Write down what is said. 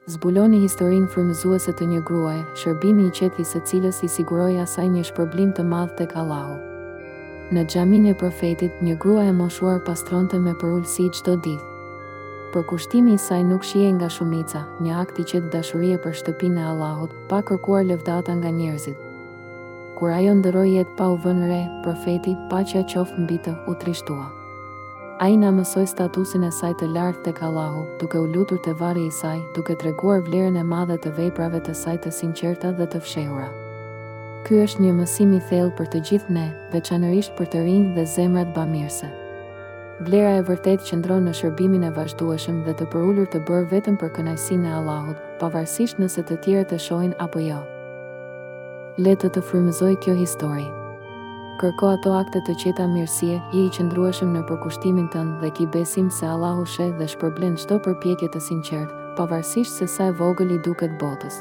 Zbuloni historinë frymëzuese të një gruaje, shërbimi i qetë i së cilës i siguroi asaj një shpërblim të madh tek Allahu. Në xhaminë e profetit, një grua e moshuar pastronte me përulësi çdo ditë. Përkushtimi i saj nuk shihej nga shumica, një akt i qetë dashurie për shtëpinë e Allahut, pa kërkuar lëvdata nga njerëzit. Kur ajo ndëroi jetë pa u vënë re, profeti, paqja qoftë mbi të, u trishtua. Ai na mësoi statusin e saj të lartë tek Allahu, duke u lutur te varri i saj, duke treguar vlerën e madhe të veprave të saj të sinqerta dhe të fshehura. Ky është një mësim i thellë për të gjithë ne, veçanërisht për të rinj dhe zemrat bamirëse. Vlera e vërtetë qëndron në shërbimin e vazhdueshëm dhe të përulur të bërë vetëm për kënaqësinë e Allahut, pavarësisht nëse të tjerët e shohin apo jo. Le të frymëzoj kjo histori. Kërko ato akte të qeta mirësie, je i qëndrueshëm në përkushtimin tënd dhe ki besim se Allahu sheh dhe shpërblen çdo përpjekje të sinqertë, pavarësisht se sa e vogël i duket botës.